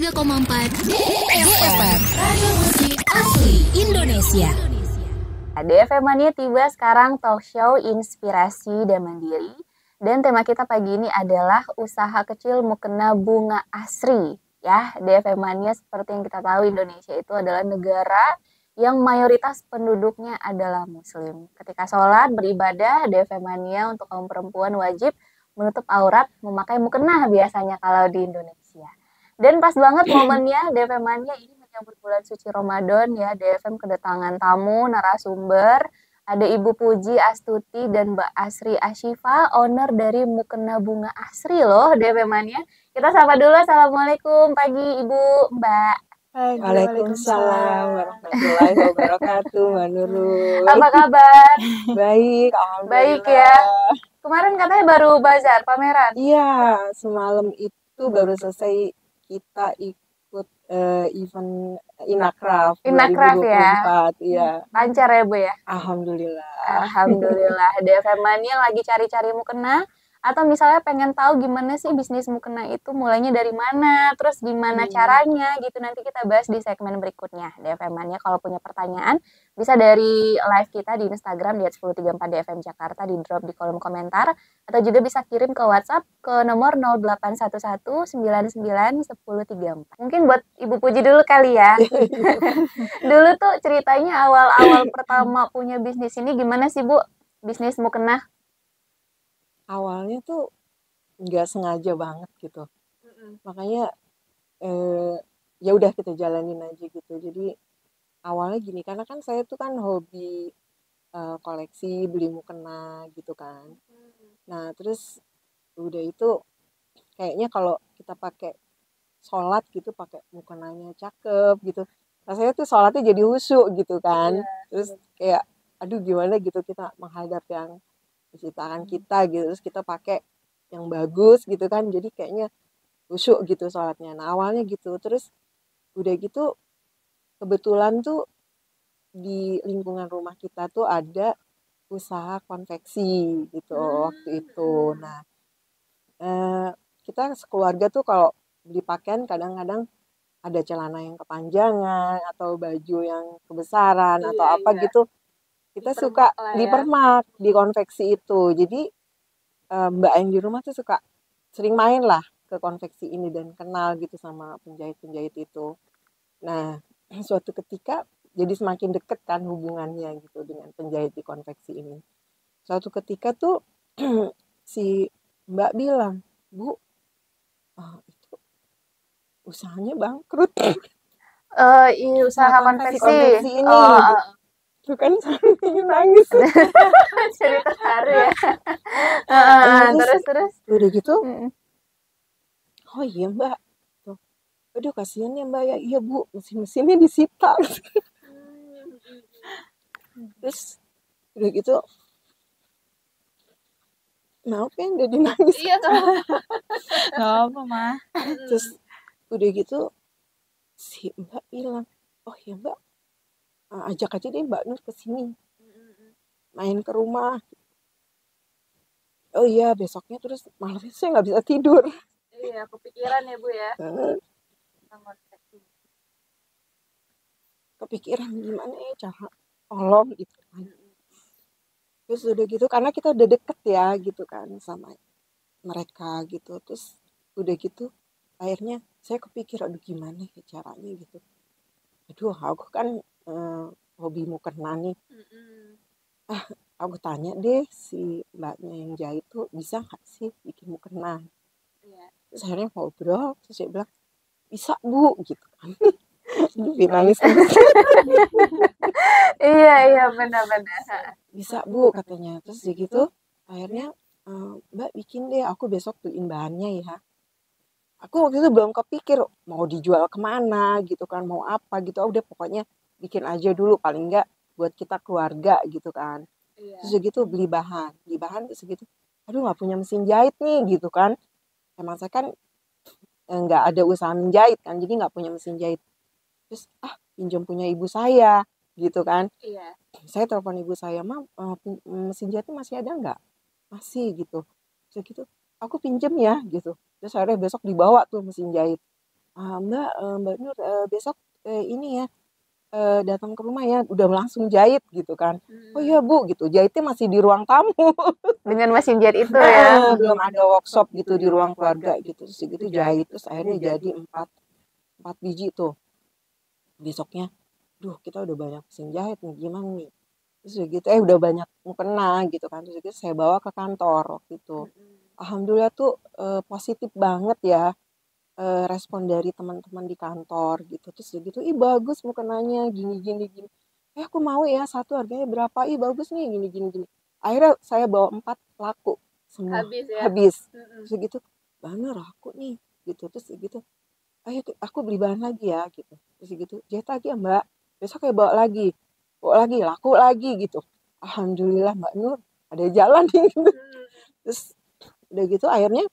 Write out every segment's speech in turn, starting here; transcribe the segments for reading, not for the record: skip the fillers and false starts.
103,4 DFM Radio Musik Asli Indonesia. DFM Mania tiba sekarang, talk show inspirasi dan mandiri. Dan tema kita pagi ini adalah usaha kecil mukena bunga asri. Ya, DFM Mania seperti yang kita tahu, Indonesia itu adalah negara yang mayoritas penduduknya adalah muslim. Ketika sholat, beribadah, DFM Mania untuk kaum perempuan wajib menutup aurat, memakai mukena biasanya kalau di Indonesia. Dan pas banget momennya DFM Mania ini menyambut bulan suci Ramadan ya. DFM kedatangan tamu narasumber, ada Ibu Puji Astuti dan Mbak Asri Ashifa, owner dari Mukena Bunga Asri loh DFM Mania. Kita sapa dulu, assalamualaikum pagi Ibu, Mbak. Waalaikumsalam warahmatullahi wabarakatuh, Mbak Nurul. Apa kabar? Baik, alhamdulillah. Baik ya. Kemarin katanya baru bazar, pameran. Iya, semalam itu baru selesai kita ikut event Inakraf 2024. Ya. Iya. Lancar ya Bu ya? Alhamdulillah. Alhamdulillah. DFM Mania lagi cari-cari mukena, atau misalnya pengen tahu gimana sih bisnis mukena itu, mulainya dari mana, terus gimana caranya gitu, nanti kita bahas di segmen berikutnya. DFM Mania kalau punya pertanyaan bisa dari live kita di Instagram di @1034 DFM Jakarta, di drop di kolom komentar, atau juga bisa kirim ke WhatsApp ke nomor 0811991034. Mungkin buat Ibu Puji dulu kali ya. Dulu tuh ceritanya awal-awal pertama punya bisnis ini gimana sih Bu, bisnis mukena? Awalnya tuh nggak sengaja banget gitu. Makanya ya udah kita jalanin aja gitu. Jadi awalnya gini, karena kan saya tuh kan hobi koleksi, beli mukena gitu kan. Nah terus udah itu kayaknya kalau kita pakai sholat gitu, pakai mukenanya cakep gitu, rasanya tuh sholatnya jadi khusyuk gitu kan. Terus kayak aduh gimana gitu kita menghadap yang ciptaan kita gitu, terus kita pakai yang bagus gitu kan, jadi kayaknya khusyuk gitu sholatnya. Nah awalnya gitu, terus udah gitu kebetulan tuh di lingkungan rumah kita tuh ada usaha konveksi gitu waktu itu. Nah kita sekeluarga tuh kalau beli pakaian kadang-kadang ada celana yang kepanjangan atau baju yang kebesaran atau apa gitu, kita suka dipermak di konveksi itu. Jadi mbak yang di rumah tuh suka sering main lah ke konveksi ini dan kenal gitu sama penjahit-penjahit itu. Nah suatu ketika jadi semakin deket kan hubungannya gitu dengan penjahit di konveksi ini. Suatu ketika tuh si mbak bilang, Bu, itu usahanya bangkrut. Ini usaha konveksi ini. Itu kan sampai nangis. Cerita haru ya. Terus udah gitu, oh iya Mbak, tuh, aduh kasihan ya Mbak ya, iya Bu, mesin-mesinnya disita. Terus udah gitu, maaf ya jadi nangis. Iya kan? Gak apa mah. Terus udah gitu si Mbak bilang, oh ya Mbak, ajak aja deh Mbak Nur ke sini, main ke rumah. Oh iya, besoknya terus malamnya saya nggak bisa tidur. Iya, kepikiran ya Bu ya. Kepikiran gimana ya cara tolong gitu kan. Terus udah gitu karena kita udah deket ya gitu kan sama mereka gitu. Terus udah gitu akhirnya saya kepikir aduh gimana ya caranya gitu. Aduh aku kan hobi mukena nih. Aku tanya deh si mbaknya yang jahit tuh bisa gak sih bikin mukena. Terus akhirnya ngobrol, terus dia bilang bisa Bu gitu kan. Nangis. Iya benar-benar. Bisa Bu katanya. Terus gitu akhirnya Mbak bikin deh, aku besok beliin bahannya ya. Aku waktu itu belum kepikir mau dijual kemana gitu kan, mau apa gitu. Udah pokoknya bikin aja dulu paling enggak buat kita keluarga gitu kan. Terus gitu beli bahan terus gitu. Aduh nggak punya mesin jahit nih gitu kan. Emang saya kan nggak ada usaha menjahit kan, jadi nggak punya mesin jahit. Terus pinjam punya ibu saya gitu kan. Saya telepon ibu saya, mesin jahitnya masih ada nggak? Masih gitu. Terus gitu aku pinjem ya gitu. Terus akhirnya besok dibawa tuh mesin jahit. Mbak, Mbak Nur, besok ini ya, datang ke rumah ya, udah langsung jahit gitu kan. Oh iya Bu, gitu, jahitnya masih di ruang tamu. Dengan mesin jahit itu ya. Belum ada workshop gitu di ruang keluarga gitu, terus gitu jahit, terus akhirnya jadi 4 biji tuh. Besoknya, duh kita udah banyak mesin jahit nih, gimana nih? Terus udah gitu, udah banyak mukena gitu kan, terus gitu saya bawa ke kantor waktu itu. Alhamdulillah tuh positif banget ya respon dari teman-teman di kantor gitu. Terus udah gitu, ih bagus mukenanya, gini gini gini. Aku mau ya, satu harganya berapa? Ih bagus nih, gini gini gini. Akhirnya saya bawa 4, laku semua. Habis. Terus gitu, bahannya laku nih gitu. Terus gitu, ayo aku beli bahan lagi ya gitu. Terus gitu, jahit lagi ya Mbak. Besok kayak bawa lagi, laku lagi gitu. Alhamdulillah Mbak Nur, ada jalan nih. Terus udah gitu akhirnya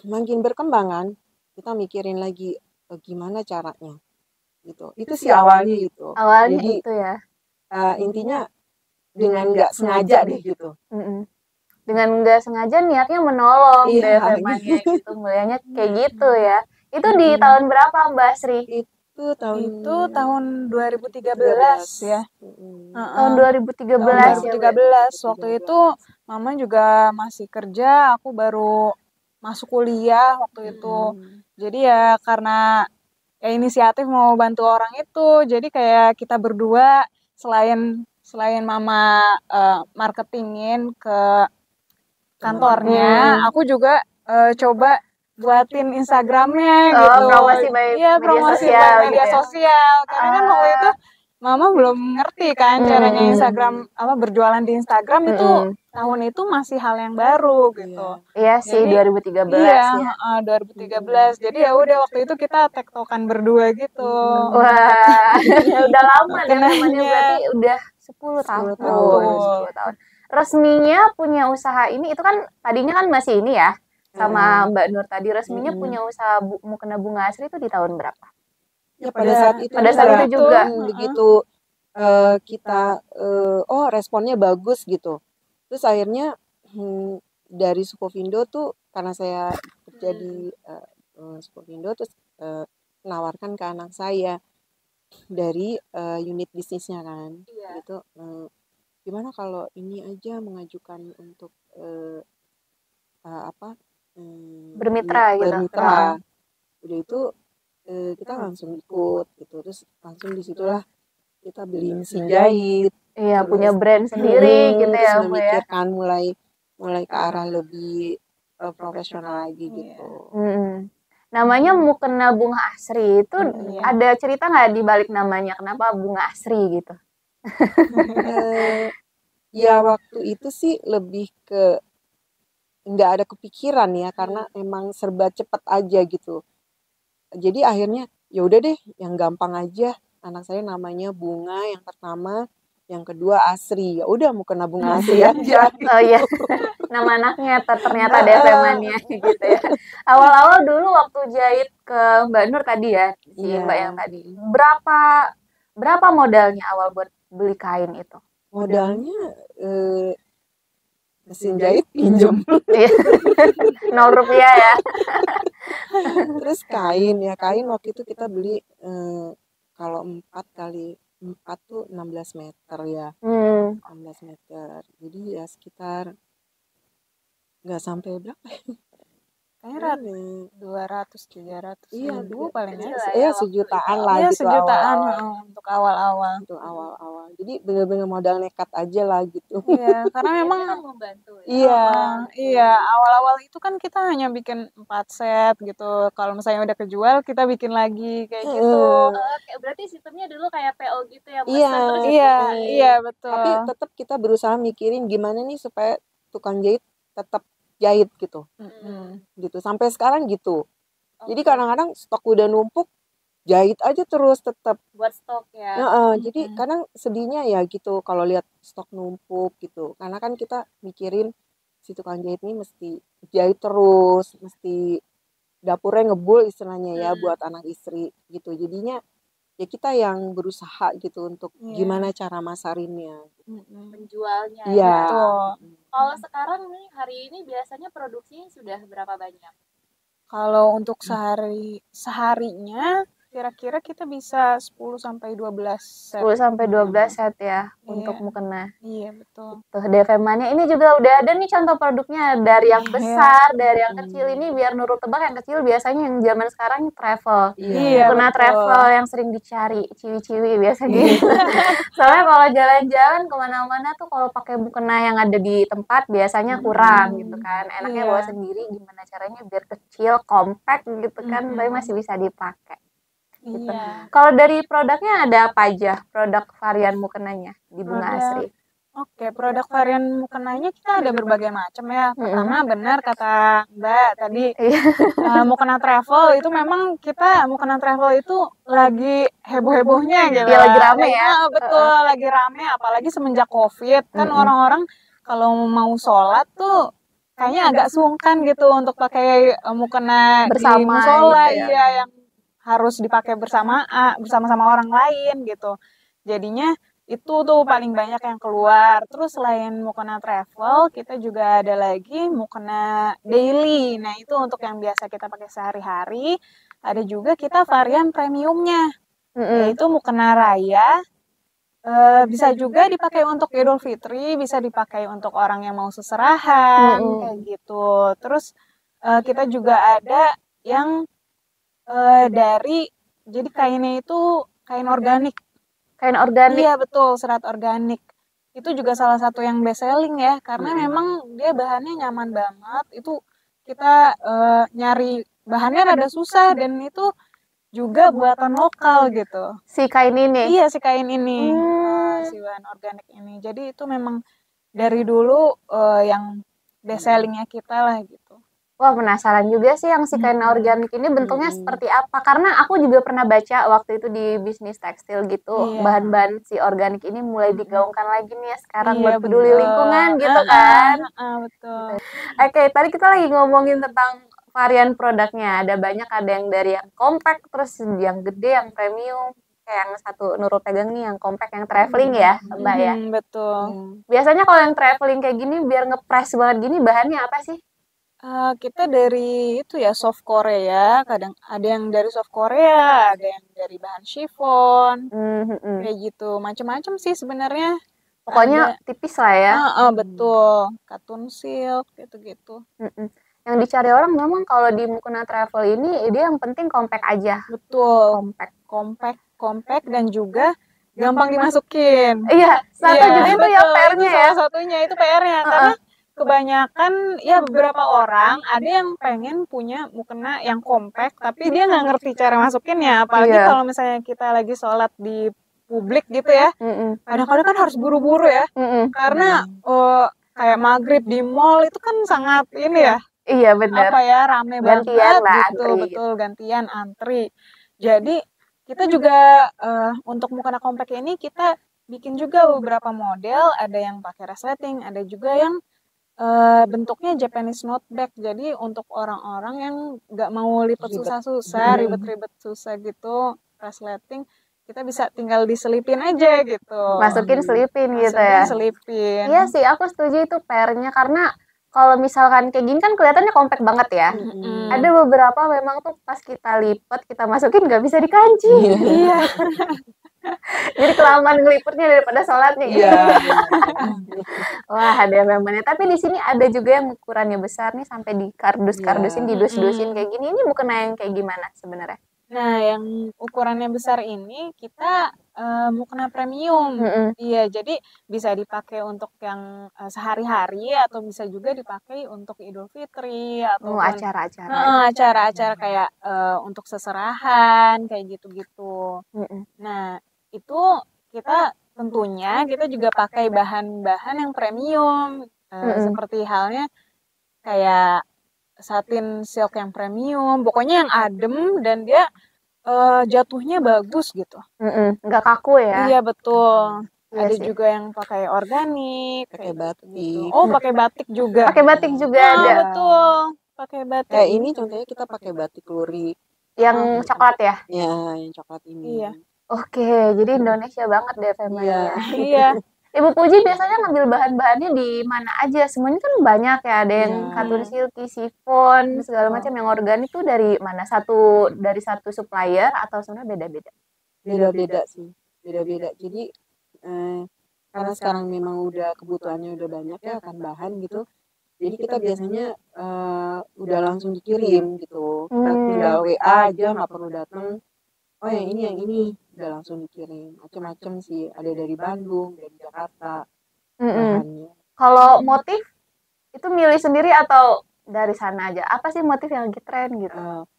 makin berkembang kan, kita mikirin lagi gimana caranya gitu. Itu sih awalnya gitu. Awalnya Jadi itu ya. intinya dengan nggak sengaja deh gitu. Dengan nggak sengaja niatnya menolong Iya, DFM-nya gitu, mulianya kayak gitu ya. Itu di tahun berapa Mbak Sri? Itu tahun 2013 ya. Tahun 2013 Tahun ya, 2013. Waktu itu Mama juga masih kerja, aku baru masuk kuliah waktu itu. Jadi ya karena ya inisiatif mau bantu orang itu, jadi kayak kita berdua selain Mama marketingin ke kantornya, aku juga coba buatin Instagramnya gitu. promosi by Iya, media promosi sosial by gitu media ya. sosial. Karena kan waktu itu Mama belum ngerti kan caranya Instagram, berjualan di Instagram itu tahun itu masih hal yang baru gitu. Iya sih, Jadi 2013 iya, ya. 2013. Jadi ya udah waktu itu kita tektokan berdua gitu. Wah, udah lama deh namanya, Mukenanya. berarti udah 10 tahun. 10 tahun. 10 tahun. Resminya punya usaha ini, itu kan tadinya kan masih ini ya, sama Mbak Nur tadi, resminya punya usaha mukena bunga asri itu di tahun berapa? Ya pada saat itu Pada saat itu juga. begitu kita responnya bagus gitu. Terus akhirnya dari Sukovindo tuh karena saya kerja di Sukovindo, terus menawarkan ke anak saya dari unit bisnisnya kan. Gitu gimana kalau ini aja mengajukan untuk Bermitra gitu. bermitra. Udah itu kita langsung ikut gitu, terus langsung disitulah kita beli mesin jahit. Iya, Terus, punya brand sendiri gitu terus ya, Bu ya. memikirkan mulai ke arah lebih profesional lagi gitu. Namanya mukena bunga asri itu ada cerita nggak di balik namanya, kenapa bunga asri gitu? Ya waktu itu sih lebih ke nggak ada kepikiran ya, karena emang serba cepet aja gitu. Jadi akhirnya ya udah deh yang gampang aja, anak saya namanya Bunga yang pertama, yang kedua Asri, ya udah mukena bunga asri aja. Oh iya, nama anaknya ternyata DFM-annya gitu ya. Awal-awal dulu waktu jahit ke Mbak Nur tadi ya, si Mbak yang tadi. Berapa modalnya awal buat beli kain itu? Modalnya mesin jahit pinjem. 0 rupiah ya. Terus kain waktu itu kita beli kalau 4x4 tuh 16 meter ya. 16 meter. Jadi ya sekitar nggak sampai berapa ya? Kayaknya 200-300 ribu paling ya. Ya sejutaan lah Iya, gitu sejutaan awal. untuk awal-awal. Untuk awal-awal. Jadi bener-bener modal nekat aja lah gitu. Iya, karena memang kan membantu ya. Iya, awal-awal itu kan kita hanya bikin 4 set gitu. Kalau misalnya udah kejual, kita bikin lagi kayak gitu. Berarti sistemnya dulu kayak PO gitu ya, Iya, betul. Tapi tetap kita berusaha mikirin gimana nih supaya tukang jahit tetap jahit gitu. Gitu. Sampai sekarang gitu. Jadi kadang-kadang stok udah numpuk, jahit aja terus tetap buat stok ya. Jadi kadang sedihnya ya gitu kalau lihat stok numpuk gitu. Karena kan kita mikirin si tukang jahit ini mesti jahit terus, mesti dapurnya ngebul istilahnya ya buat anak istri gitu. Jadinya ya kita yang berusaha gitu untuk gimana cara masarinnya, menjualnya. Iya. Kalau sekarang nih hari ini biasanya produksinya sudah berapa banyak? Kalau untuk seharinya kira-kira kita bisa 10 sampai 12 set. 10 sampai 12 set ya untuk Iya. mukena. Iya, betul. Tuh DFM Mania ini juga udah ada nih contoh produknya dari yang besar, dari yang kecil. Ini biar nurut tebak yang kecil biasanya yang zaman sekarang travel. Iya, Mukena betul. travel yang sering dicari ciwi-ciwi biasanya. Soalnya kalau jalan-jalan kemana-mana tuh kalau pakai mukena yang ada di tempat biasanya kurang gitu kan. Enaknya Iya. bawa sendiri, gimana caranya biar kecil, compact gitu kan, tapi masih bisa dipakai. Gitu. Iya. Kalau dari produknya ada apa aja? Produk varian mukenanya di Bunga Asri. Oke, produk varian mukenanya kita ada berbagai macam ya. Pertama benar kata Mbak tadi, mukena travel itu memang mukena travel itu lagi heboh-hebohnya gitu. Iya, lagi rame ya. Betul, lagi rame apalagi semenjak Covid kan orang-orang kalau mau sholat tuh kayaknya agak sungkan gitu untuk pakai mukena di Bersama musola, gitu ya. iya, yang harus dipakai bersama-sama orang lain gitu. Jadinya itu tuh paling banyak yang keluar. Terus selain mukena travel, kita juga ada lagi mukena daily. Nah, itu untuk yang biasa kita pakai sehari-hari. Ada juga kita varian premiumnya, yaitu mukena raya. Bisa juga dipakai untuk Idul Fitri, bisa dipakai untuk orang yang mau seserahan, kayak gitu. Terus kita juga ada yang jadi kainnya itu kain organik. Kain organik. Iya, betul, serat organik. Itu juga salah satu yang best selling ya, karena memang dia bahannya nyaman banget. Itu kita nyari bahannya rada susah dan itu juga buatan lokal gitu. Si kain ini. Iya, si kain ini. Si bahan organik ini. Jadi itu memang dari dulu yang best sellingnya kita lah gitu. Wah, penasaran juga sih yang si kain organik ini bentuknya seperti apa. Karena aku juga pernah baca waktu itu di bisnis tekstil gitu, bahan-bahan si organik ini mulai digaungkan lagi nih ya sekarang buat peduli lingkungan gitu kan. Betul. Oke, tadi kita lagi ngomongin tentang varian produknya. Ada banyak, ada yang dari yang compact, terus yang gede, yang premium. Kayak yang satu Nurul pegang nih, yang compact, yang traveling ya, Mbak ya. Betul. Biasanya kalau yang traveling kayak gini, biar ngepres banget gini, bahannya apa sih? Kita dari itu ya soft Korea, kadang ada yang dari soft Korea, ada yang dari bahan chiffon, kayak gitu, macam-macam sih sebenarnya. Pokoknya tipis lah ya. Betul, katun silk gitu-gitu. Yang dicari orang memang kalau di mukena travel ini dia yang penting compact aja. Betul, compact dan juga gampang dimasukin. Iya, satu juga itu ya PR-nya ya. Salah satunya itu PR-nya karena kebanyakan ya beberapa orang ada yang pengen punya mukena yang compact tapi dia nggak ngerti cara masukinnya, apalagi kalau misalnya kita lagi sholat di publik gitu ya, kadang-kadang kan harus buru-buru ya, karena kayak maghrib di mall itu kan sangat ini ya, iya benar, apa ya, rame gantian banget lah, gitu, antri. betul, gantian antri. Jadi kita juga untuk mukena compact ini kita bikin juga beberapa model, ada yang pakai resleting, ada juga yang bentuknya Japanese noteback. Jadi untuk orang-orang yang nggak mau lipat susah-susah, ribet-ribet susah gitu, resleting, kita bisa tinggal diselipin aja gitu. Masukin selipin gitu ya. Selipin. Iya sih, aku setuju itu PR-nya karena kalau misalkan kayak gini kan kelihatannya compact banget ya. Ada beberapa memang tuh pas kita lipat, kita masukin nggak bisa dikancing. Iya. Jadi kelamaan ngeliputnya daripada sholatnya gitu. Wah, ada memangnya. Tapi di sini ada juga yang ukurannya besar nih sampai di kardus-kardusin, didus-dusin kayak gini. Ini mukena yang kayak gimana sebenarnya? Nah, yang ukurannya besar ini kita mukena premium. Iya, jadi bisa dipakai untuk yang sehari-hari atau bisa juga dipakai untuk Idul Fitri atau acara-acara. Acara-acara kayak untuk seserahan kayak gitu-gitu. Nah, itu kita tentunya kita juga pakai bahan-bahan yang premium, seperti halnya kayak satin silk yang premium, pokoknya yang adem dan dia jatuhnya bagus gitu. Nggak kaku ya? Iya betul. Iya ada sih. juga yang pakai organik, pakai kayak batik. gitu. Oh, pakai batik juga. Pakai batik juga ada. Betul, pakai batik. Kayak ini contohnya kita pakai batik lurik. Yang coklat ya? Ya, yang coklat ini. Iya. Oke, jadi Indonesia banget deh Femania. Iya. Ibu Puji biasanya ngambil bahan-bahannya di mana aja? Semuanya kan banyak ya, ada yang Iya. katun silky, chiffon, segala Betul. macam. Yang organik tuh dari mana? Dari satu supplier atau sebenarnya beda-beda? Beda-beda sih, beda-beda. Jadi karena sekarang memang udah kebutuhannya udah banyak ya akan bahan gitu. Jadi kita biasanya udah langsung dikirim gitu. Kita tinggal WA aja, nggak perlu datang. Oh yang ini udah langsung dikirim. Macam-macam sih. Ada dari Bandung, dari Jakarta bahannya. Kalau motif itu milih sendiri atau dari sana aja? Apa sih motif yang lagi tren gitu?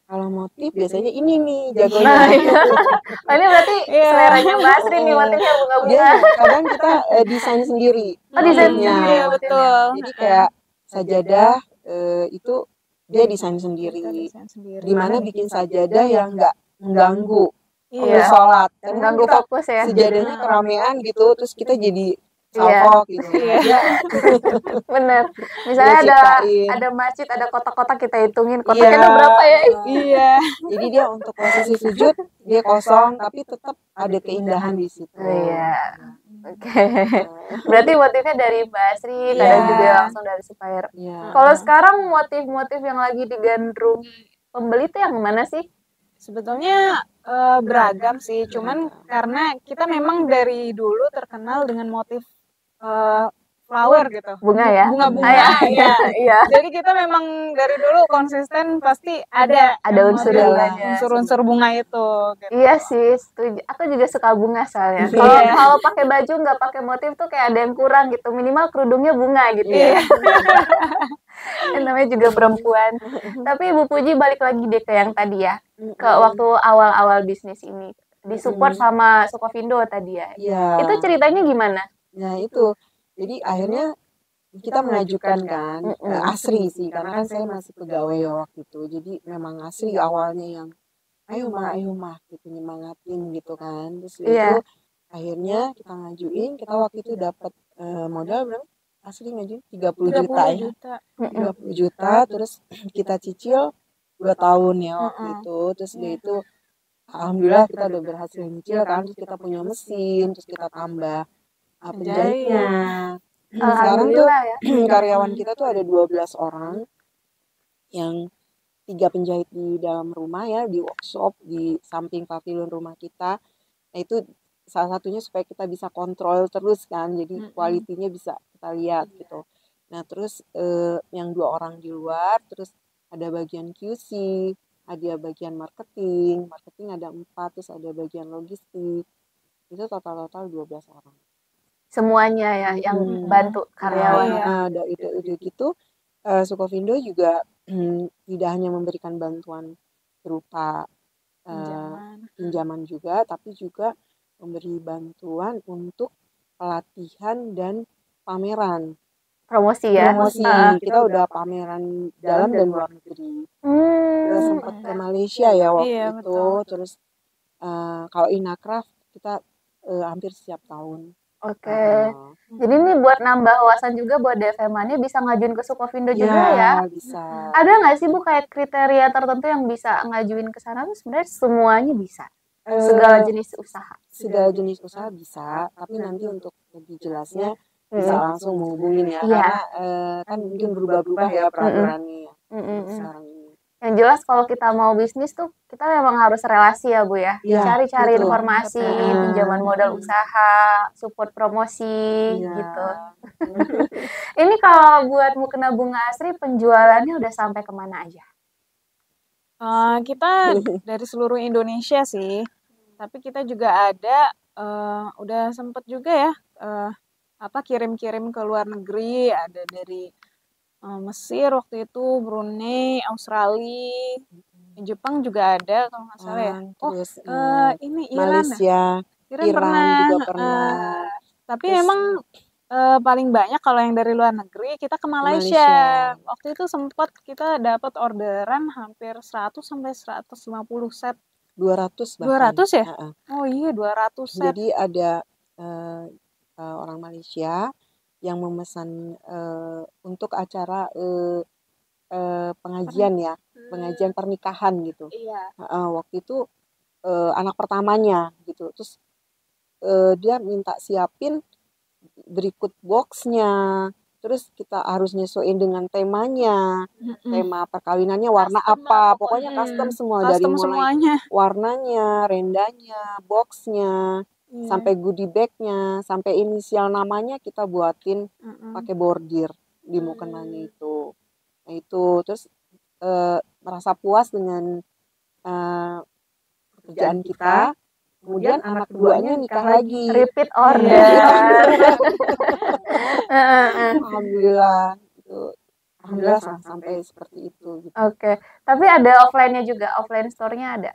Kalau motif biasanya ini nih jagonya. Oh, ini berarti seleranya Mbak Asri nih motifnya Dia bunga-bunga. kadang kita desain sendiri. Oh, desain motifnya. sendiri ya, betul. Jadi kayak sajadah itu dia desain sendiri. Gimana bikin sajadah yang nggak mengganggu sholat. Karena Mengganggu kita fokus ya. sejadahnya keramaian gitu, terus kita jadi salfok gitu. Bener. Misalnya ada masjid, ada kotak-kotak, kita hitungin kotaknya ada berapa ya. Iya. Jadi dia untuk posisi sujud dia kosong tapi tetap ada keindahan di situ. Iya. Oke. Berarti motifnya dari Mbak Asri, kadang juga langsung dari supplier. Kalau sekarang motif-motif yang lagi digandrungi pembeli itu yang mana sih? Sebetulnya beragam sih, cuman karena kita memang dari dulu terkenal dengan motif flower gitu. Bunga ya? Bunga-bunga ya. Iya. Jadi kita memang dari dulu konsisten pasti ada unsur-unsur bunga itu. Gitu. Iya sih, setuju. Aku juga suka bunga soalnya. Kalau pakai baju nggak pakai motif tuh kayak ada yang kurang gitu. Minimal kerudungnya bunga gitu ya. Namanya juga perempuan. Tapi Ibu Puji balik lagi deh ke yang tadi ya. Ke waktu awal-awal bisnis ini. Disupport sama Sukovindo tadi ya. Itu ceritanya gimana? Nah itu. Jadi akhirnya kita mengajukan kan Asri sih. Karena kan saya masih pegawai waktu itu. Jadi memang Asri awalnya yang ayo mah gitu nyemangatin gitu kan. Terus itu akhirnya kita ngajuin. Kita waktu itu dapat modal berapa? Asli ngajuin 30 juta ya. 30 juta terus kita cicil 2 tahun ya waktu itu. Terus dia itu alhamdulillah kita udah berhasil nyicil kan. Terus kita punya mesin, terus kita tambah penjahitnya. Sekarang tuh karyawan kita tuh ada 12 orang yang 3 penjahit di dalam rumah ya, di workshop di samping pavilion rumah kita. Nah itu salah satunya supaya kita bisa kontrol terus kan, jadi kualitinya bisa kita lihat gitu. Nah terus yang 2 orang di luar, terus ada bagian QC, ada bagian marketing ada 4, terus ada bagian logistik. Itu total 12 orang. Semuanya ya yang bantu karyawan. Ada ide gitu. Sukovindo juga tidak hanya memberikan bantuan berupa pinjaman juga, tapi juga memberi bantuan untuk pelatihan dan pameran. Promosi ya? Promosi. Kita udah pameran dalam dan luar negeri. Udah sempat ke Malaysia ya waktu itu. Terus kalau Inacraft kita hampir setiap tahun. Oke. Jadi ini buat nambah wawasan juga buat DFM-nya bisa ngajuin ke Sukovindo juga ya? Bisa. Ada nggak sih Bu kayak kriteria tertentu yang bisa ngajuin ke sana? Sebenarnya semuanya bisa? Segala jenis usaha? Segala jenis usaha bisa, tapi nanti untuk lebih jelasnya bisa langsung menghubungin ya. Karena kan mungkin berubah-ubah ya peraturannya sekarang ini. Yang jelas kalau kita mau bisnis tuh kita memang harus relasi ya Bu ya. Cari-cari informasi, pinjaman modal usaha, support promosi gitu. Ini kalau buat Mukena Bunga Asri penjualannya udah sampai kemana aja? Kita dari seluruh Indonesia sih. Tapi kita juga ada udah sempet juga ya kirim-kirim ke luar negeri, ada dari Mesir waktu itu, Brunei, Australia, Jepang juga ada kalau nggak salah ya. Terus ini Iran, Malaysia, Iran juga pernah. Tapi memang paling banyak kalau yang dari luar negeri kita ke Malaysia. Waktu itu sempat kita dapat orderan hampir 100 sampai 150 set. 200 bahkan. 200 ya? Oh iya 200 set. Jadi ada orang Malaysia yang memesan untuk acara pengajian ya, pengajian pernikahan gitu. Waktu itu anak pertamanya gitu, terus dia minta siapin berikut boxnya, terus kita harus nyesuaiin dengan temanya, tema perkawinannya warna apa, pokoknya custom semua dari Custom mulai semuanya. warnanya, rendanya, boxnya, Iya. sampai goodie bagnya, sampai inisial namanya kita buatin pakai bordir di mukenanya itu. Nah itu terus merasa puas dengan pekerjaan kita. Kemudian anak keduanya nikah lagi. Repeat order. Alhamdulillah itu. Alhamdulillah sampai seperti itu. Gitu. Oke. Tapi ada offline-nya juga. Offline store-nya ada.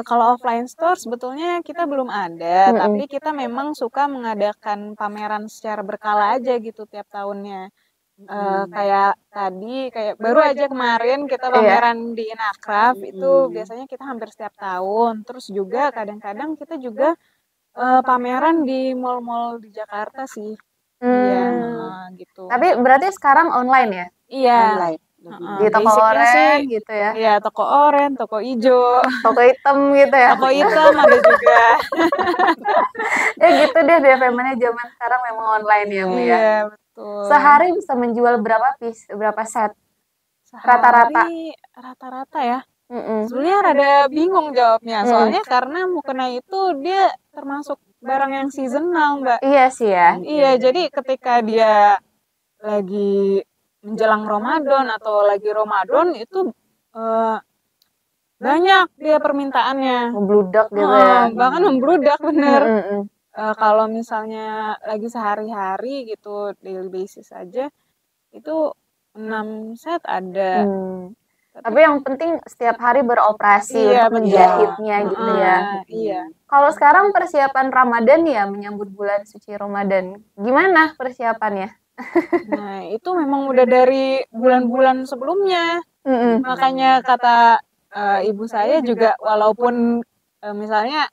Kalau offline store sebetulnya kita belum ada, tapi kita memang suka mengadakan pameran secara berkala aja gitu tiap tahunnya. Kayak tadi, kayak baru aja kemarin kita pameran di Inakraf, itu biasanya kita hampir setiap tahun. Terus juga kadang-kadang kita juga pameran di mall-mall di Jakarta sih. Iya, gitu. Tapi berarti sekarang online ya? Iya. Online. Di toko oren gitu ya? Iya, toko oren, toko hijau, toko hitam gitu ya? Toko hitam ada juga. Ya gitu deh, DFM-nya zaman sekarang memang online ya, Bu ya? Iya, betul. Sehari bisa menjual berapa piece, berapa set? Rata-rata? Rata-rata ya. Sebenarnya rada bingung jawabnya, soalnya karena mukena itu dia termasuk barang yang seasonal, Mbak. Iya sih ya. Iya, jadi ketika dia lagi menjelang Ramadan atau lagi Ramadan itu banyak dia permintaannya. Membludak gitu ya. Bahkan membludak bener. Kalau misalnya lagi sehari-hari gitu, daily basis aja, itu 6 set ada. Tapi yang penting setiap hari beroperasi untuk menjahitnya gitu ya. Iya. Kalau sekarang persiapan Ramadan ya, menyambut bulan suci Ramadan. Gimana persiapannya? Nah, itu memang udah dari bulan-bulan sebelumnya. Makanya kata ibu saya juga, walaupun misalnya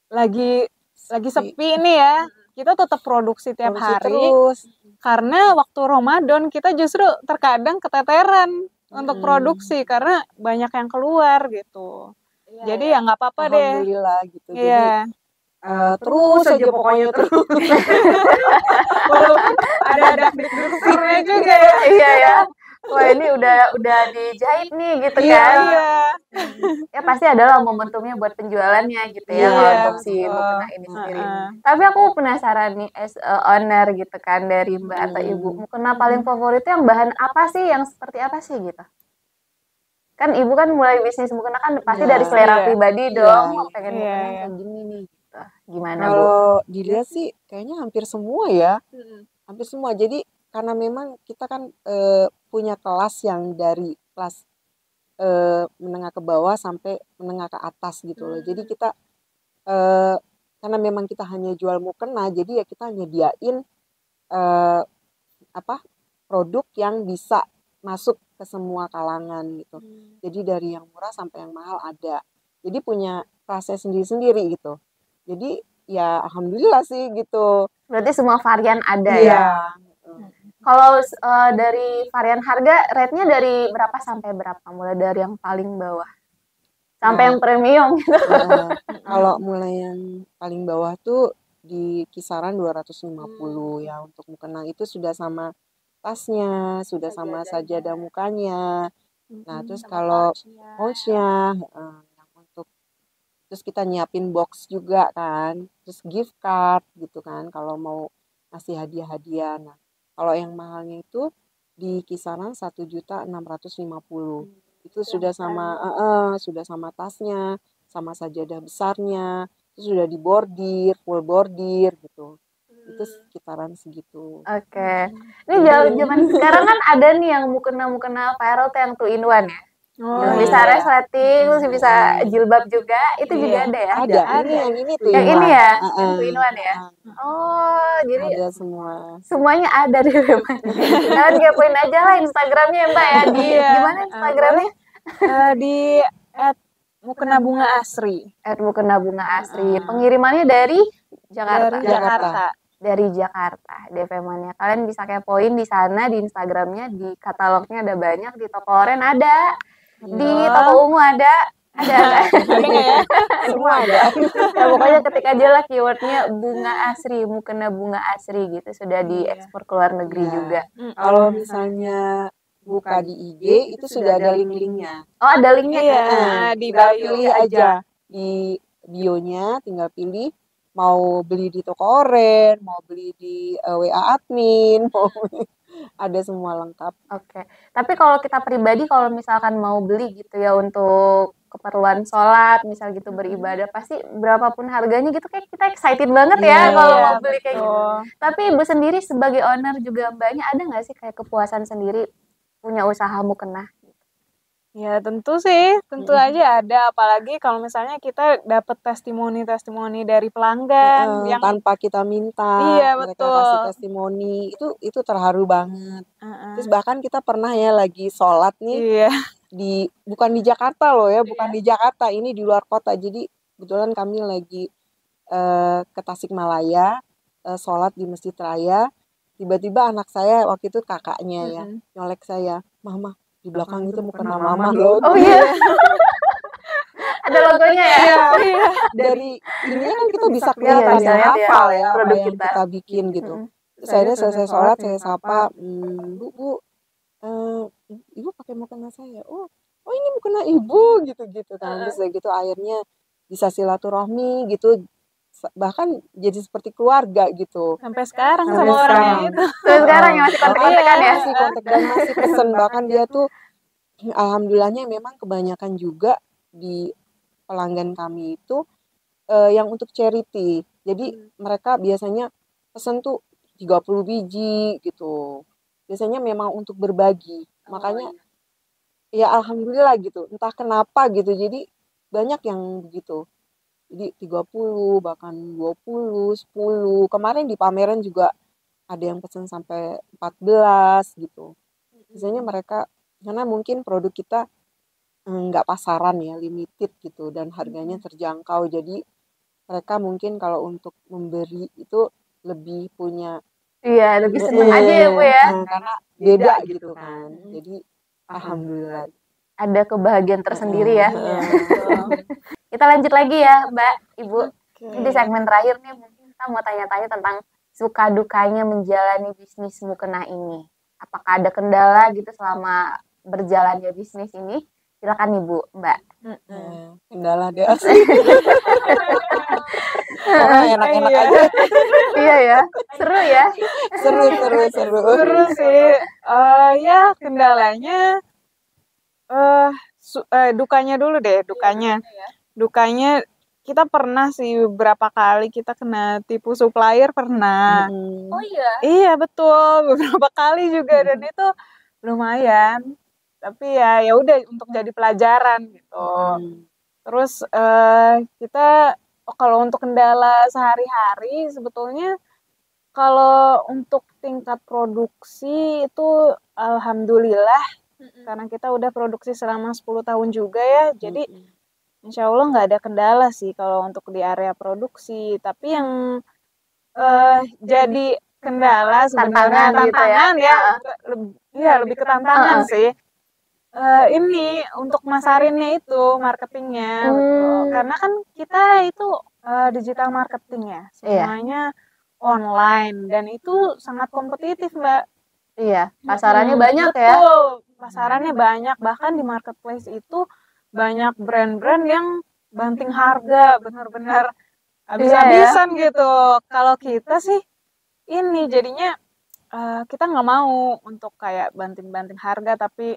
lagi sepi nih ya, kita tetap produksi tiap hari. Terus. Karena waktu Ramadan kita justru terkadang keteteran untuk produksi karena banyak yang keluar gitu. Jadi ya nggak apa-apa deh. Alhamdulillah gitu. Iya. Jadi terus aja pokoknya terus. Walaupun ada deg-degannya juga ya. Iya ya. Wah ini udah dijahit nih gitu kan. Iya. Ya pasti adalah momentumnya buat penjualannya gitu ya untuk si mukena ini sendiri. Tapi aku penasaran nih as owner gitu kan dari Mbak atau Ibu, mukena paling favorit yang bahan apa sih, yang seperti apa sih gitu? Kan Ibu kan mulai bisnis mukena kan pasti dari selera pribadi dong, pengen mukena kayak gini nih gitu. Gimana Bu? Kalau dilihat sih kayaknya hampir semua ya. Hampir semua. Jadi karena memang kita kan punya kelas yang dari kelas menengah ke bawah sampai menengah ke atas gitu loh. Jadi kita karena memang kita hanya jual mukena, jadi ya kita nyediain produk yang bisa masuk ke semua kalangan gitu. Jadi dari yang murah sampai yang mahal ada. Jadi punya kelasnya sendiri-sendiri gitu. Jadi ya alhamdulillah sih gitu. Berarti semua varian ada ya? Kalau dari varian harga, rate-nya dari berapa sampai berapa? Mulai dari yang paling bawah sampai yang premium gitu. Kalau mulai yang paling bawah tuh di kisaran 250 ya untuk mukena, itu sudah sama tasnya, sudah sama sajadah mukanya. Nah, terus kalau pouchnya yang untuk terus kita nyiapin box juga kan, terus gift card gitu kan kalau mau ngasih hadiah-hadiah. Nah, kalau yang mahalnya itu di kisaran 1.650.000. Itu sudah sama tasnya, sama sajadah besarnya, itu sudah dibordir, full bordir gitu. Itu sekitaran segitu. Oke. Ini zaman sekarang kan ada nih yang mukena viral tuh yang 2-in-1 ya. Bisa resleting, terus bisa jilbab juga, itu juga ada ya? Ada. Ini tuh yang ini ya, yang 2-in-1 ya. Oh, jadi ada semua. Semuanya ada di memang. Kalian kepoin aja lah Instagramnya ya Mbak ya. Di gimana Instagramnya? Di @mukenabungaasri. @mukenabungaasri. Pengirimannya dari Jakarta. Dari Jakarta, DFM-nya. Kalian bisa kepoin di sana, di Instagramnya, di katalognya ada banyak, di toko oren ada, di toko ungu ada. Ada. Ada nggak ya? Semua ada. Ya, pokoknya ketik aja lah keywordnya bunga asri, mukena bunga asri gitu. Sudah Iya. diekspor ke luar negeri Iya. juga. Kalau misalnya buka di IG itu sudah ada link-linknya. Oh, ada linknya Iya. kan? Di Tinggal bio. pilih aja di bionya, tinggal pilih mau beli di toko oren, mau beli di WA admin, mau ada semua lengkap. Oke. Tapi kalau kita pribadi kalau misalkan mau beli gitu ya untuk keperluan sholat, misal gitu beribadah, pasti berapapun harganya gitu kayak kita excited banget ya Iya, kalau Iya, mau beli kayak gitu. betul. Tapi Ibu sendiri sebagai owner juga Mbaknya ada nggak sih kayak kepuasan sendiri punya usaha mukena? Ya tentu sih, tentu aja ada. Apalagi kalau misalnya kita dapat testimoni-testimoni dari pelanggan yang Tanpa kita minta, Iya, mereka betul. kasih testimoni, itu terharu banget. Heeh. Terus bahkan kita pernah ya lagi sholat nih, Iya. bukan di Jakarta loh ya, bukan di Jakarta, ini di luar kota. Jadi kebetulan kami lagi ke Tasikmalaya, sholat di Masjid Raya. Tiba-tiba anak saya waktu itu kakaknya ya, nyolek saya, "Mama, di belakang itu mukena mama loh." Oh iya. Ada logonya ya? Iya. Dari ini kan kita bisa Iya, kelihatan bisa ya, lihat ya, hafal ya apa produk yang kita. kita bikin gitu. Mm-mm. Terus akhirnya selesai sholat saya sapa, Bu, Ibu pakai mukena saya. Oh ini mukena Ibu gitu-gitu kan. Terus gitu akhirnya bisa silaturahmi gitu. Bahkan jadi seperti keluarga gitu. Sampai sekarang Sampai sama orang sekarang. yang itu. Terus sekarang ya masih kontak-kontakan ya? Masih kontak dan masih pesen. Bahkan dia tuh alhamdulillahnya memang kebanyakan juga di pelanggan kami itu yang untuk charity. Jadi mereka biasanya pesen tuh 30 biji gitu. Biasanya memang untuk berbagi. Makanya ya alhamdulillah gitu. Entah kenapa gitu. Jadi banyak yang begitu. Jadi 30 bahkan 20, 10. Kemarin di pameran juga ada yang pesen sampai 14 gitu. Biasanya mereka karena mungkin produk kita nggak pasaran ya, limited gitu dan harganya terjangkau. Jadi mereka mungkin kalau untuk memberi itu lebih punya Iya, lebih seneng aja ya Bu ya. karena beda gitu kan. Jadi alhamdulillah. Ada kebahagiaan tersendiri ya. Iya, betul. Kita lanjut lagi ya Mbak, Ibu. Oke. Ini di segmen terakhir nih mungkin kita mau tanya-tanya tentang suka dukanya menjalani bisnis mukena ini. Apakah ada kendala gitu selama berjalannya bisnis ini? Silakan Ibu, Mbak. Kendala deh asli. Karena enak-enak Iya. aja. Iya ya, seru ya. Seru. Seru sih. Ya kendalanya dukanya dulu deh, dukanya kita pernah sih beberapa kali kita kena tipu supplier pernah. Oh iya. Iya betul, beberapa kali juga dan itu lumayan. Tapi ya udah untuk jadi pelajaran gitu. Terus kita kalau untuk kendala sehari-hari sebetulnya kalau untuk tingkat produksi itu alhamdulillah karena kita udah produksi selama 10 tahun juga ya. Jadi insya Allah nggak ada kendala sih kalau untuk di area produksi. Tapi yang jadi kendala sebenarnya Tantangan gitu ya. tantangan ya, iya lebih ke tantangan sih. Ini untuk masarinnya itu marketingnya, betul. Karena kan kita itu digital marketing ya, semuanya online dan itu sangat kompetitif Mbak. Iya, pasarannya banyak ya. Betul, pasarannya banyak, bahkan di marketplace itu banyak brand-brand yang banting harga, benar-benar habis-habisan gitu. Kalau kita sih ini jadinya kita nggak mau untuk kayak banting-banting harga, tapi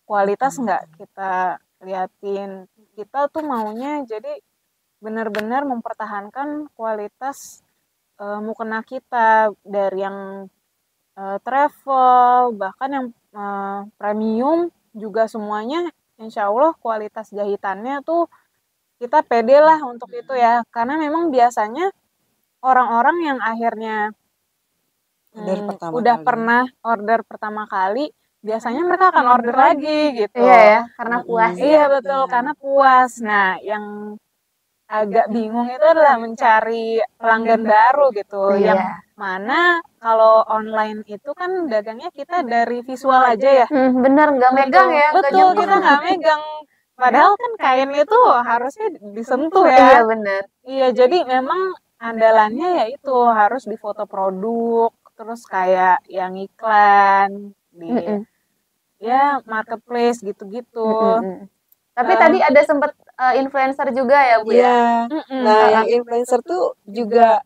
kualitas nggak kita liatin. Kita tuh maunya jadi benar-benar mempertahankan kualitas mukena kita dari yang travel bahkan yang premium juga semuanya insya Allah kualitas jahitannya tuh kita pede lah untuk itu ya, karena memang biasanya orang-orang yang akhirnya udah pernah order pertama kali biasanya mereka akan order lagi gitu. Iya ya, karena puas. Iya betul, karena puas. Nah yang agak bingung itu adalah mencari pelanggan baru gitu, yang mana kalau online itu kan dagangnya kita dari visual aja ya. Bener, nggak megang ya. Betul, kita nggak megang. Padahal kan kain itu harusnya disentuh Iya ya. bener. Iya, jadi memang andalannya ya itu harus difoto produk, terus kayak yang iklan di Mm-mm. ya marketplace gitu-gitu. Mm-mm. Tapi Eh, tadi ada sempet influencer juga ya Bu ya? Iya. mm-mm. Nah, yang influencer tuh juga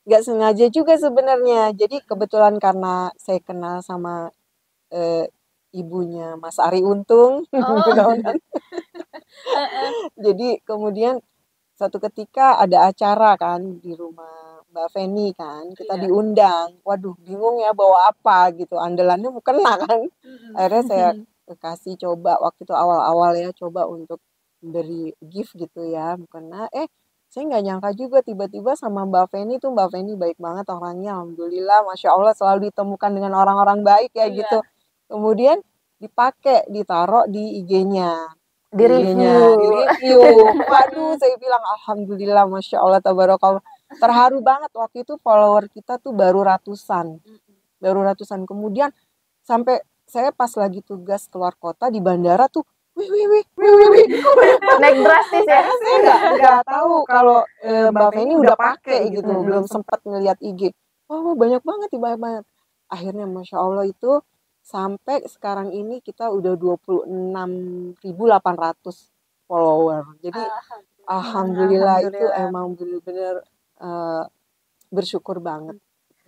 nggak sengaja juga sebenarnya. Jadi kebetulan karena saya kenal sama eh, ibunya Mas Ari Untung, mudah-mudahan. Jadi kemudian satu ketika ada acara kan di rumah Mbak Feni kan, kita Iya. diundang. Waduh, bingung ya bawa apa gitu. Andalannya mukena kan. Akhirnya saya kasih coba waktu itu awal-awal ya, coba untuk beri gift gitu ya, mukena. Saya nggak nyangka juga tiba-tiba sama Mbak Feni tuh, Mbak Feni baik banget orangnya, alhamdulillah, masya Allah selalu ditemukan dengan orang-orang baik ya Iya. gitu. Kemudian dipakai, ditaruh di IG-nya. Di IG-nya, review. di review. Waduh, saya bilang alhamdulillah, masya Allah, tabarakallah. Terharu banget waktu itu follower kita tuh baru ratusan, Kemudian sampai saya pas lagi tugas keluar kota di bandara tuh, wih, wih, wih, wih, wih, wih. Naik drastis ya. Karena saya nggak tahu kalau Mbak Feni udah pakai gitu, belum sempat ngeliat IG. Wah, banyak banget, banyak banget. Akhirnya masya Allah itu sampai sekarang ini kita udah 26.800 follower. Jadi alhamdulillah itu emang bener-bener bersyukur banget.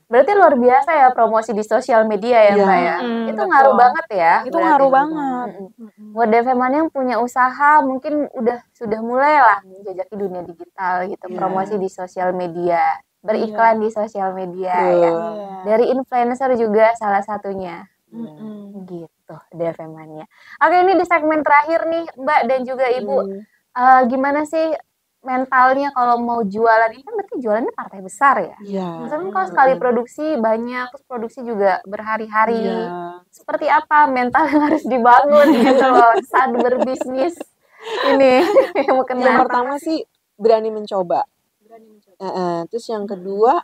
Berarti luar biasa ya promosi di sosial media ya Iya. Mbak ya. Itu Betul. ngaruh banget ya. Itu berarti. ngaruh banget. Buat Devemani yang punya usaha mungkin sudah mulai lah menjajaki dunia digital gitu, Iya. promosi di sosial media, beriklan di sosial media ya. Betul. Iya. Dari influencer juga salah satunya. Mm-mm. Gitu Devemania. Oke, ini di segmen terakhir nih Mbak dan juga Ibu. Gimana sih mentalnya kalau mau jualan? Ini kan berarti jualannya partai besar ya. Iya. Misalnya kalau sekali produksi banyak, terus produksi juga berhari-hari. Iya. Seperti apa mental yang harus dibangun gitu loh saat berbisnis ini? Yang pertama sih berani mencoba. Terus yang kedua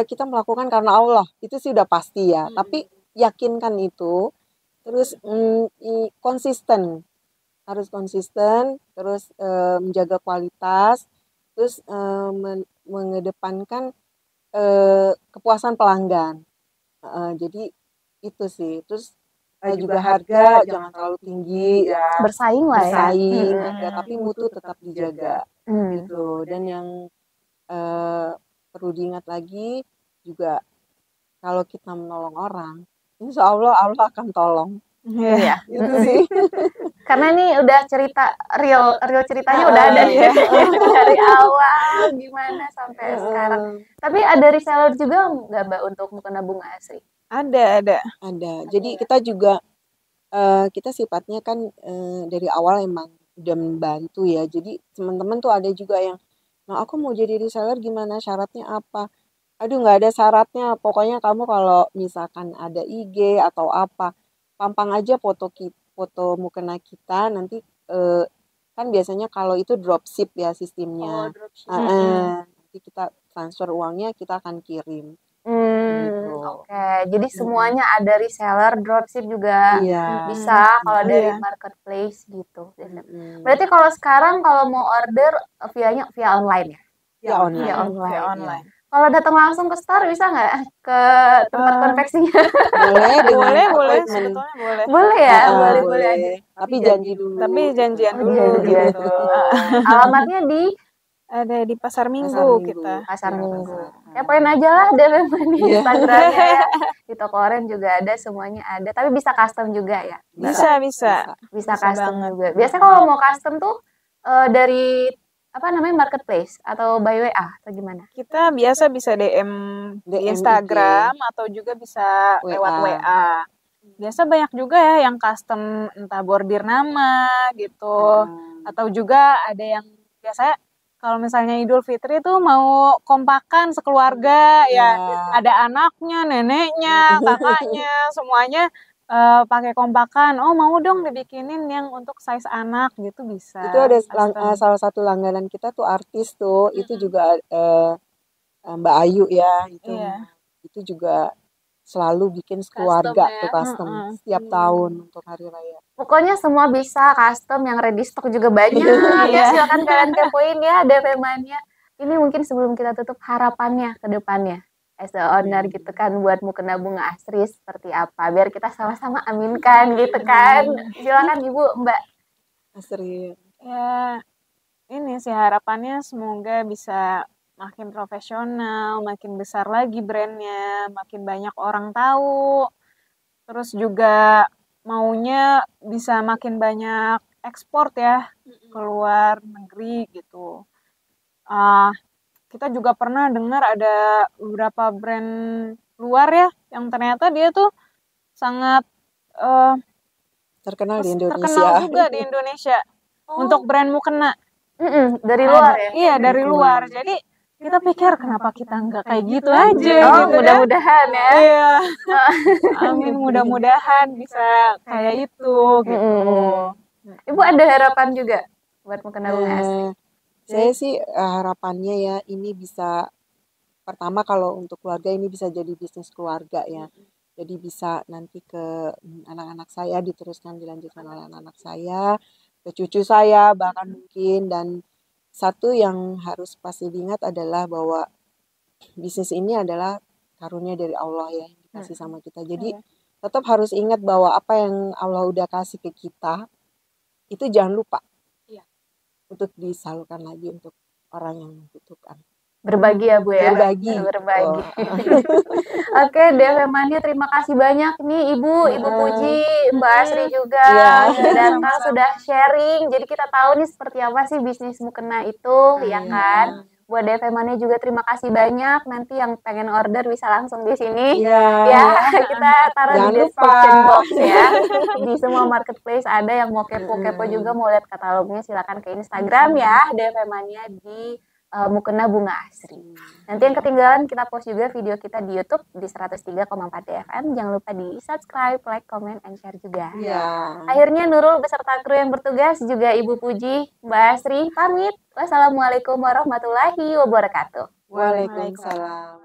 kita melakukan karena Allah. Itu sih udah pasti ya. Tapi yakinkan itu. Terus konsisten. Harus konsisten. Terus menjaga kualitas. Terus mengedepankan kepuasan pelanggan. Jadi itu sih. Terus juga harga jangan terlalu tinggi ya. Bersaing lah ya. Bersaing, tapi mutu tetap dijaga. Gitu. Dan yang perlu diingat lagi juga kalau kita menolong orang, insya Allah Allah akan tolong. Iya. Itu sih. Karena ini udah cerita real ceritanya udah ada ya. Dari awal gimana sampai sekarang. Tapi ada reseller juga nggak Mbak untuk mukena bunga asri? Ada. Jadi kita juga kita sifatnya kan dari awal emang udah membantu ya. Jadi teman-teman tuh ada juga yang, nah aku mau jadi reseller gimana, syaratnya apa? Aduh nggak ada syaratnya, pokoknya kamu kalau misalkan ada IG atau apa, pampang aja foto mukena kita, nanti kan biasanya kalau itu dropship ya sistemnya. Nanti kita transfer uangnya, kita akan kirim. Gitu. Oke, jadi semuanya ada reseller, dropship juga bisa kalau dari marketplace gitu. Berarti kalau sekarang kalau mau order via online ya? Via online. Kalau datang langsung ke store bisa nggak ke tempat konveksinya? Boleh sebetulnya boleh. Boleh ya, boleh aja. Tapi janji dulu. Tapi janjian dulu Janjian gitu. Alamatnya Ada di Pasar Minggu kita. Pasar Minggu. Kepoin aja lah Devemani Instagramnya ya. Di toko Oren juga ada, semuanya ada. Tapi bisa custom juga ya? Bisa. Bisa custom juga. Biasanya kalau mau custom tuh dari apa namanya marketplace atau by WA atau gimana? Kita biasa bisa DM di Instagram atau juga bisa lewat WA. Biasa banyak juga ya yang custom entah bordir nama gitu. Atau juga ada yang biasanya kalau misalnya Idul Fitri tuh mau kompakan sekeluarga ya, ada anaknya, neneknya, kakaknya, semuanya pakai kompakan. Oh mau dong dibikinin yang untuk size anak gitu bisa. Itu ada salah satu langganan kita tuh artis tuh, itu juga Mbak Ayu ya, itu juga selalu bikin keluarga ya. tuh custom setiap tahun untuk hari raya. Pokoknya semua bisa custom, yang ready stock juga banyak. Ya, Iya. silakan kalian kepoin ya DP Mania. Ini mungkin sebelum kita tutup, harapannya ke depannya as a owner gitu kan, buat Mukena Bunga Asri seperti apa, biar kita sama-sama aminkan gitu kan. Silakan Ibu, Mbak. Asri. Ya, ini sih harapannya semoga bisa makin profesional, makin besar lagi brandnya, makin banyak orang tahu. Terus juga maunya bisa makin banyak ekspor ya, keluar negeri gitu. Kita juga pernah dengar ada beberapa brand luar ya, yang ternyata dia tuh sangat Terkenal di terkenal Indonesia. juga di Indonesia untuk brand mukena. Dari luar ya? Iya, dari luar. Jadi kita pikir kenapa kita nggak kayak gitu aja Oh, gitu kan. mudah-mudahan ya. Iya. Amin, mudah-mudahan bisa kayak itu gitu. Ibu ada harapan juga buat Mukena Bunga Asri? Saya sih harapannya ya ini bisa, pertama kalau untuk keluarga ini bisa jadi bisnis keluarga ya. Jadi bisa nanti ke anak-anak saya, diteruskan dilanjutkan oleh anak-anak saya, ke cucu saya bahkan mungkin. Dan satu yang harus pasti diingat adalah bahwa bisnis ini adalah karunia dari Allah ya, yang dikasih sama kita. Jadi tetap harus ingat bahwa apa yang Allah udah kasih ke kita itu jangan lupa untuk disalurkan lagi untuk orang yang membutuhkan. Berbagi ya Bu ya? Berbagi. Oke, DP Mania terima kasih banyak nih Ibu Puji, Mbak Asri juga sudah datang, sudah sharing. Jadi kita tahu nih seperti apa sih bisnis mukena itu, ya kan? Buat DP Mania juga terima kasih banyak. Nanti yang pengen order bisa langsung di sini. Ya, kita taruh Jangan di description box ya. Di semua marketplace ada, yang mau kepo-kepo juga mau lihat katalognya, silakan ke Instagram ya DP Mania di Mukena Bunga Asri. Nanti yang ketinggalan kita post juga video kita di YouTube di 103,4 DFM. Jangan lupa di subscribe, like, comment, and share juga. Akhirnya Nurul beserta kru yang bertugas, juga Ibu Puji, Mbak Asri pamit. Wassalamualaikum warahmatullahi wabarakatuh. Waalaikumsalam.